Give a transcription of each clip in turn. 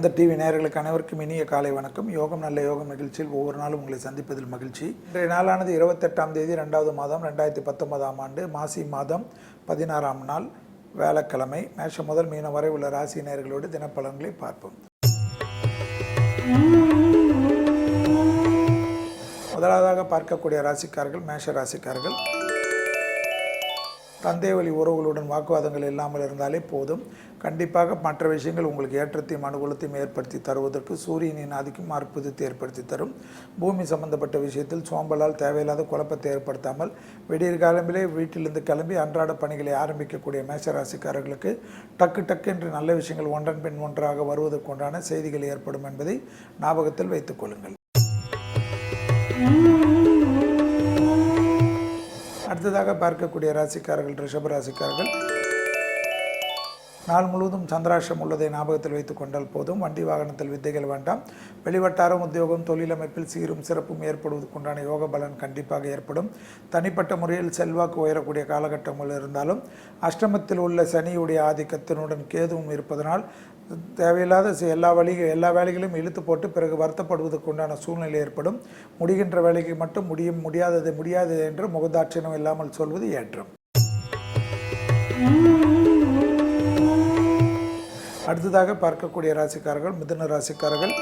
ஆனந்த TV நேயர்களுக்கு அனைவருக்கும் இனிய காலை வணக்கம். யோகம் நல்ல யோகம் நிகழ்ச்சியில் ஒவ்வொரு நாளும் உங்களை சந்திப்பதில் மகிழ்ச்சி. இன்றைய நாளானது 28ஆம் தேதி 2வது மாதம் 2019ஆம் ஆண்டு மாசி மாதம் 16ஆம் நாள் வியாழக்கிழமை. மேஷம் முதல் மீனம் வரை உள்ள ராசி நேயர்களோடு தினப்பலன்களை பார்ப்போம். முதலாவதாக பார்க்கக்கூடிய ராசிக்காரர்கள் மேஷ ராசிக்காரர்கள். தந்தை வழி உறவுகளுடன் வாக்குவாதங்கள் இல்லாமல் இருந்தாலே போதும். கண்டிப்பாக மற்ற விஷயங்கள் உங்களுக்கு ஏற்றத்தையும் அனுகூலத்தையும் ஏற்படுத்தி தருவதற்கு சூரியனின் ஆதிக்கம் அற்புதத்தை ஏற்படுத்தி தரும். பூமி சம்பந்தப்பட்ட விஷயத்தில் சோம்பலால் தேவையில்லாத குழப்பத்தை ஏற்படுத்தாமல் விடியற் காலம்பிலே வீட்டிலிருந்து கிளம்பி அன்றாட பணிகளை ஆரம்பிக்கக்கூடிய மேஷராசிக்காரர்களுக்கு டக்கு என்று நல்ல விஷயங்கள் ஒன்றன் பின் ஒன்றாக வருவதற்குண்டான செய்திகள் ஏற்படும் என்பதை ஞாபகத்தில் வைத்துக் கொள்ளுங்கள். அடுத்ததாக பார்க்கக்கூடிய ராசிக்காரர்கள் ரிஷப ராசிக்காரர்கள். நாள் முழுவதும் சந்திராஷ்டம் உள்ளதை ஞாபகத்தில் வைத்துக் கொண்டால் போதும். வண்டி வாகனத்தில் வித்தைகள் வேண்டாம். வெளிவட்டாரம் உத்தியோகம் தொழிலமைப்பில் சீரும் சிறப்பும் ஏற்படுவதற்குண்டான யோக பலன் கண்டிப்பாக ஏற்படும். தனிப்பட்ட முறையில் செல்வாக்கு உயரக்கூடிய காலகட்டங்கள் இருந்தாலும் அஷ்டமத்தில் உள்ள சனியுடைய ஆதிக்கத்தினுடன் கேதுவும் இருப்பதனால் தேவையில்லாத எல்லா வேலைகளையும் இழுத்து போட்டு பிறகு வருத்தப்படுவதற்கு உண்டான சூழ்நிலை ஏற்படும். முடிகின்ற வேலைக்கு மட்டும் முடியாது என்று முகதாட்சியம் இல்லாமல் சொல்வது ஏற்றம். அடுத்ததாக பார்க்கக்கூடிய ராசிக்காரர்கள் மிதுன ராசிக்காரர்கள்.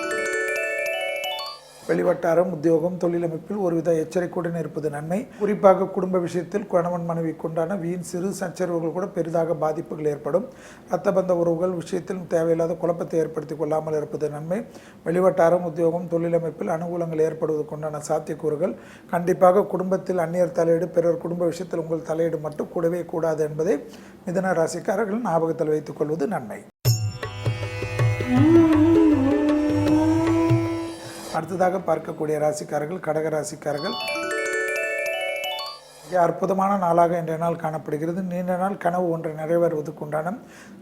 வெளிவட்டாரம் உத்தியோகம் தொழிலமைப்பில் ஒருவித எச்சரிக்கையுடன் இருப்பது நன்மை. குறிப்பாக குடும்ப விஷயத்தில் கணவன் மனைவிக்குண்டான வீண் சிறு சச்சரவுகள் கூட பெரிதாக பாதிப்புகள் ஏற்படும். இரத்தபந்த உறவுகள் விஷயத்தில் தேவையில்லாத குழப்பத்தை ஏற்படுத்திக் கொள்ளாமல் இருப்பது நன்மை. வெளிவட்டாரம் உத்தியோகம் தொழிலமைப்பில் அனுகூலங்கள் ஏற்படுவதற்குண்டான சாத்தியக்கூறுகள். கண்டிப்பாக குடும்பத்தில் அந்நியர் தலையீடு பிறர் குடும்ப விஷயத்தில் உங்கள் தலையீடு மட்டும் கூடவே கூடாது என்பதை மிதுன ராசிக்காரர்கள் ஞாபகத்தில் வைத்துக் கொள்வது நன்மை. அடுத்ததாக பார்க்கக்கூடிய ராசிக்காரர்கள் கடக ராசிக்காரர்கள். அற்புதமான நாளாக இன்றைய நாள் காணப்படுகிறது. நீண்ட நாள் கனவு ஒன்றை நிறைவேறுவதற்குண்டான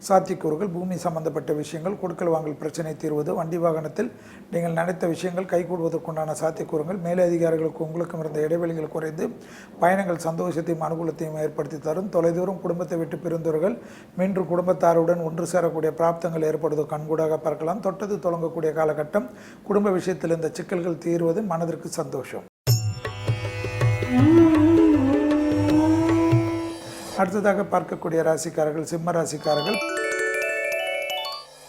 சாத்தியக்கூறுகள். பூமி சம்பந்தப்பட்ட விஷயங்கள், கொடுக்கல் வாங்கல் பிரச்சனை தீர்வது, வண்டி வாகனத்தில் நீங்கள் நினைத்த விஷயங்கள் கைகூடுவதற்குண்டான சாத்தியக்கூறுகள். மேலதிகாரிகளுக்கு உங்களுக்கும் இருந்த இடைவெளிகள் குறைந்து பயணங்கள் சந்தோஷத்தையும் அனுகூலத்தையும் ஏற்படுத்தி தரும். தொலைதூரம் குடும்பத்தை விட்டு பிரிந்தவர்கள் மீண்டும் குடும்பத்தாருடன் ஒன்று சேரக்கூடிய பிராப்தங்கள் ஏற்படுவது கண்கூடாக பார்க்கலாம். தொட்டது தொடங்கக்கூடிய காலகட்டம். குடும்ப விஷயத்தில் இந்த சிக்கல்கள் தீர்வது மனதிற்கு சந்தோஷம். அடுத்ததாக பார்க்கக்கூடிய ராசிக்காரர்கள் சிம்ம ராசிக்காரர்கள்.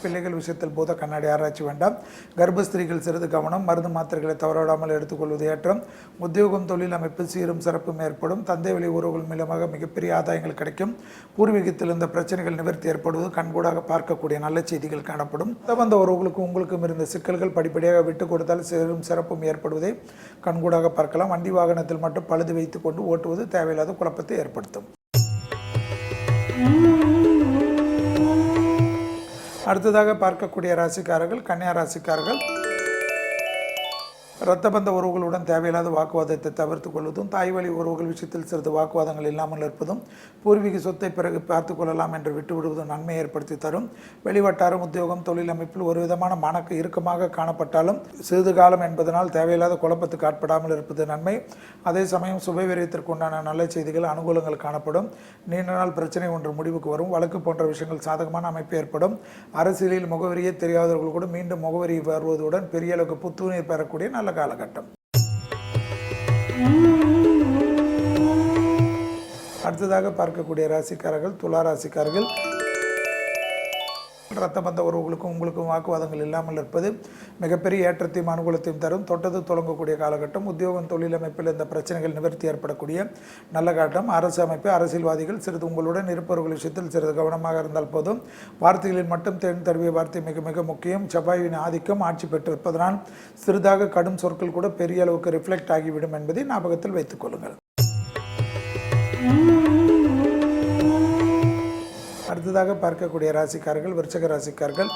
பிள்ளைகள் விஷயத்தில் போத கண்ணாடி ஆராய்ச்சி வேண்டாம். கர்ப்பஸ்திரீகள் சிறிது கவனம். மருந்து மாத்திரைகளை தவறாடாமல் எடுத்துக்கொள்வது ஏற்றம். உத்தியோகம் தொழில் அமைப்பு சீரும் சிறப்பும் ஏற்படும். தந்தை வழி உறவுகள் மூலமாக மிகப்பெரிய ஆதாயங்கள் கிடைக்கும். பூர்வீகத்தில் இந்த பிரச்சனைகள் நிவர்த்தி ஏற்படுவது கண்கூடாக பார்க்கக்கூடிய நல்ல செய்திகள் காணப்படும். வந்த உறவுகளுக்கும் உங்களுக்கும் இருந்த சிக்கல்கள் படிப்படியாக விட்டு கொடுத்தால் சீரும் சிறப்பும் ஏற்படுவதை கண்கூடாக பார்க்கலாம். வண்டி வாகனத்தில் மட்டும் பழுது வைத்துக் கொண்டு ஓட்டுவது தேவையில்லாத குழப்பத்தை ஏற்படுத்தும். அடுத்ததாக பார்க்கக்கூடிய ராசிக்காரர்கள் கன்னியா ராசிக்காரர்கள். இரத்தபந்த உறவுகளுடன் தேவையில்லாத வாக்குவாதத்தை தவிர்த்து கொள்வதும், தாய் வழி உறவுகள் விஷயத்தில் சிறிது வாக்குவாதங்கள் இல்லாமல் இருப்பதும், பூர்வீக சொத்தை பிறகு பார்த்து கொள்ளலாம் என்று விட்டுவிடுவதும் நன்மை ஏற்படுத்தி தரும். வெளிவட்டாரம் உத்தியோகம் தொழில் அமைப்பில் ஒரு விதமான மனக்கு இறுக்கமாக காணப்பட்டாலும் சிறிது காலம் என்பதனால் தேவையில்லாத குழப்பத்துக்கு ஆட்படாமல் இருப்பது நன்மை. அதே சமயம் சுபவீரியத்திற்கு உண்டான நல்ல செய்திகள் அனுகூலங்கள் காணப்படும். நீண்ட நாள் பிரச்சனை ஒன்று முடிவுக்கு வரும். வழக்கு போன்ற விஷயங்கள் சாதகமான அமைப்பு ஏற்படும். அரசியலில் முகவரியே தெரியாதவர்கள் கூட மீண்டும் முகவரி வருவதுடன் பெரிய அளவுக்கு புத்துணர்வு பெறக்கூடிய நல்ல காலகட்டம். அடுத்ததாக பார்க்கக்கூடிய ராசிக்காரர்கள் துலா ராசிக்காரர்கள். இரத்தபந்த உறவுகளுக்கும் உங்களுக்கும் வாக்குவாதங்கள் இல்லாமல் இருப்பது மிகப்பெரிய ஏற்றத்தையும் அனுகூலத்தையும் தரும். தொட்டது தொடங்கக்கூடிய காலகட்டம். உத்தியோகம் தொழில் அமைப்பில் இந்த பிரச்சனைகள் நிவர்த்தி ஏற்படக்கூடிய நல்ல காலம். அரசு அமைப்பு அரசியல்வாதிகள் சிறிது உங்களுடன் இருப்பவர்கள் விஷயத்தில் சிறிது கவனமாக இருந்தால் போதும். வார்த்தைகளில் மட்டும் தேன் தருவிய வார்த்தை மிக மிக முக்கியம். செவ்வாயின் ஆதிக்கம் ஆட்சி பெற்றிருப்பதனால் சிறிதாக கடும் சொற்கள் கூட பெரிய அளவுக்கு ரிஃப்ளெக்ட் ஆகிவிடும் என்பதை ஞாபகத்தில் வைத்துக் கொள்ளுங்கள். அடுத்ததாக பார்க்கக்கூடிய ராசிக்காரர்கள் விருச்சிக ராசிக்காரர்கள்.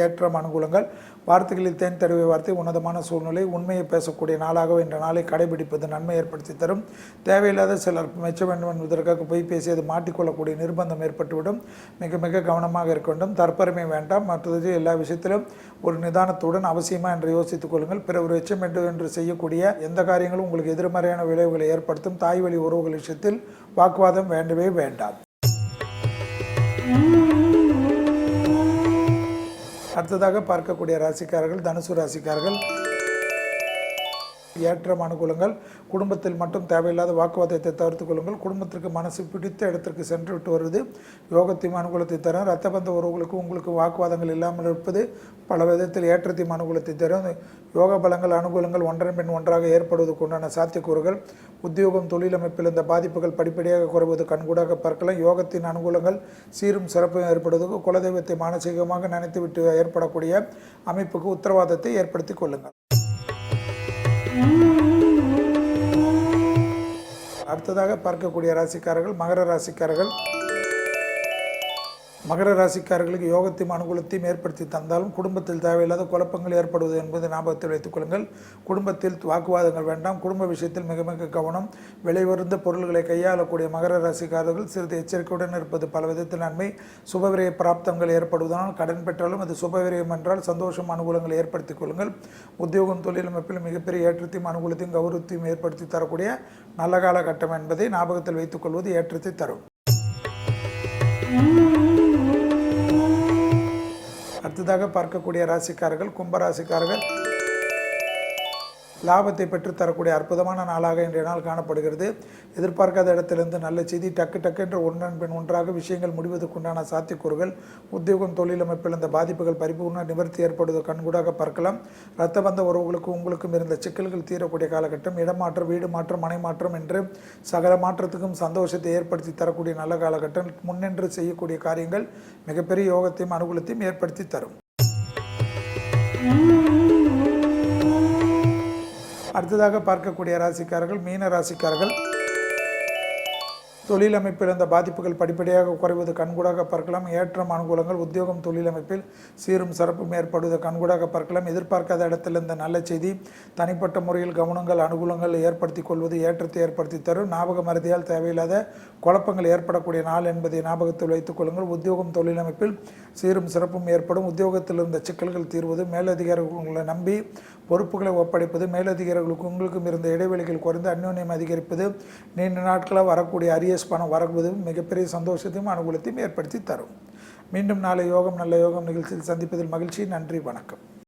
ஏற்றம் அனுகூலங்கள். வார்த்தைகளில் தேன் தருவிய வார்த்தை உன்னதமான சூழ்நிலை. உண்மையை பேசக்கூடிய நாளாக இன்ற நாளை கடைபிடிப்பது நன்மை ஏற்படுத்தி தரும். தேவையில்லாத சிலர் மெச்ச வேண்டும் என்பதற்காக போய் பேசியது மாட்டிக்கொள்ளக்கூடிய நிர்பந்தம் ஏற்பட்டுவிடும். மிக மிக கவனமாக இருக்க வேண்டும். தற்பெருமை வேண்டாம். மற்றது எல்லா விஷயத்திலும் ஒரு நிதானத்துடன் அவசியமா என்று யோசித்துக் கொள்ளுங்கள். பிற ஒரு எச்சம் என்று செய்யக்கூடிய எந்த காரியங்களும் உங்களுக்கு எதிர்மறையான விளைவுகளை ஏற்படுத்தும். தாய் வழி உறவுகள் விஷயத்தில் வாக்குவாதம் வேண்டவே வேண்டாம். அடுத்ததாக பார்க்கக்கூடிய ராசிக்காரர்கள் தனுசு ராசிக்காரர்கள். ஏற்றம் அனுகூலங்கள். குடும்பத்தில் மட்டும் தேவையில்லாத வாக்குவாதத்தை தவிர்த்துக் கொள்ளுங்கள். குடும்பத்திற்கு மனசு பிடித்த இடத்திற்கு சென்று விட்டு வருவது யோகத்தையும் அனுகூலத்தை தரும். இரத்த பந்த உறவுகளுக்கு உங்களுக்கு வாக்குவாதங்கள் இல்லாமல் இருப்பது பல விதத்தில் ஏற்றத்தையும் அனுகூலத்தை தரும். யோக பலங்கள் அனுகூலங்கள் ஒன்றன் பின் ஒன்றாக ஏற்படுவதற்கு உண்டான சாத்தியக்கூறுகள். உத்தியோகம் தொழில் அமைப்பில் இந்த பாதிப்புகள் படிப்படியாக குறைவது கண்கூடாக பார்க்கலாம். யோகத்தின் அனுகூலங்கள் சீரும் சிறப்பும் ஏற்படுவதற்கு குலதெய்வத்தை மானசீகமாக நினைத்துவிட்டு ஏற்படக்கூடிய அமைப்புக்கு உத்தரவாதத்தை ஏற்படுத்தி கொள்ளுங்கள். அடுத்ததாக பார்க்கக்கூடிய ராசிக்காரர்கள் மகர ராசிக்காரர்கள். மகர ராசிக்காரர்களுக்கு யோகத்தையும் அனுகூலத்தையும் ஏற்படுத்தி தந்தாலும் குடும்பத்தில் தேவையில்லாத குழப்பங்கள் ஏற்படுவது என்பதை ஞாபகத்தில் வைத்துக் கொள்ளுங்கள். குடும்பத்தில் வாக்குவாதங்கள் வேண்டாம். குடும்ப விஷயத்தில் மிக மிக கவனம். விலையுயர்ந்த பொருள்களை கையாளக்கூடிய மகர ராசிக்காரர்கள் சிறிது எச்சரிக்கையுடன் இருப்பது பல விதத்தில் நன்மை. சுபவிரய பிராப்தங்கள் ஏற்படுவதனால் கடன் பெற்றாலும் அது சுபவிரயம் என்றால் சந்தோஷம் அனுகூலங்களை ஏற்படுத்திக் கொள்ளுங்கள். உத்தியோகம் தொழில் அமைப்பில் மிகப்பெரிய ஏற்றத்தையும் அனுகூலத்தையும் கௌரவத்தையும் ஏற்படுத்தி தரக்கூடிய நல்ல காலகட்டம் என்பதை ஞாபகத்தில் வைத்துக் கொள்வது ஏற்றத்தை தரும். அடுத்ததாக பார்க்கக்கூடிய ராசிக்காரர்கள் கும்பராசிக்காரர்கள். லாபத்தை பெற்றுத்தரக்கூடிய அற்புதமான நாளாக இன்றைய நாள் காணப்படுகிறது. எதிர்பார்க்காத இடத்திலிருந்து நல்ல செய்தி டக்கு என்ற ஒன்றன் பின் ஒன்றாக விஷயங்கள் முடிவதற்குண்டான சாத்தியக்கூறுகள். உத்தியோகம் தொழில் அமைப்பில் இந்த பாதிப்புகள் பரிபூர்ண நிவர்த்தி ஏற்படுவது கண்கூடாக பார்க்கலாம். இரத்த பந்த உறவுகளுக்கும் உங்களுக்கும் இருந்த சிக்கல்கள் தீரக்கூடிய காலகட்டம். இடமாற்றம் வீடு மாற்றம் மனை மாற்றம் என்று சகல மாற்றத்துக்கும் சந்தோஷத்தை ஏற்படுத்தி தரக்கூடிய நல்ல காலகட்டம். முன்னின்று செய்யக்கூடிய காரியங்கள் மிகப்பெரிய யோகத்தையும் அனுகூலத்தையும் ஏற்படுத்தி தரும். அடுத்ததாக பார்க்கக்கூடிய ராசிக்காரர்கள் மீன ராசிக்காரர்கள். தொழில் அமைப்பில் இந்த பாதிப்புகள் படிப்படியாக குறைவது கண்கூடாக பார்க்கலாம். ஏற்றம் அனுகூலங்கள். உத்தியோகம் தொழில் அமைப்பில் சீரும் சிறப்பும் ஏற்படுவது கண்கூடாக பார்க்கலாம். எதிர்பார்க்காத இடத்தில் இந்த நல்ல செய்தி தனிப்பட்ட முறையில் கவனங்கள் அனுகூலங்கள் ஏற்படுத்தி கொள்வது ஏற்றத்தை ஏற்படுத்தி தரும். ஞாபக மறதியால் தேவையில்லாத குழப்பங்கள் ஏற்படக்கூடிய நாள் என்பதை ஞாபகத்தில் வைத்துக் கொள்ளுங்கள். உத்தியோகம் தொழில் அமைப்பில் சீரும் சிறப்பும் ஏற்படும். உத்தியோகத்தில் இருந்த சிக்கல்கள் தீர்வது, மேலதிகாரிகளை நம்பி பொறுப்புகளை ஒப்படைப்பது, மேலதிகாரிகளுக்கு உங்களுக்கும் இருந்த இடைவெளிகள் குறைந்து அந்யோன்யம் அதிகரிப்பது, நீண்ட நாட்களாக வரக்கூடிய அரியஸ் பணம் வரவது மிகப்பெரிய சந்தோஷத்தையும் அனுகூலத்தையும் ஏற்படுத்தி தரும். மீண்டும் நாளை யோகம் நல்ல யோகம் நிகழ்ச்சியில் சந்திப்பதில் மகிழ்ச்சி. நன்றி, வணக்கம்.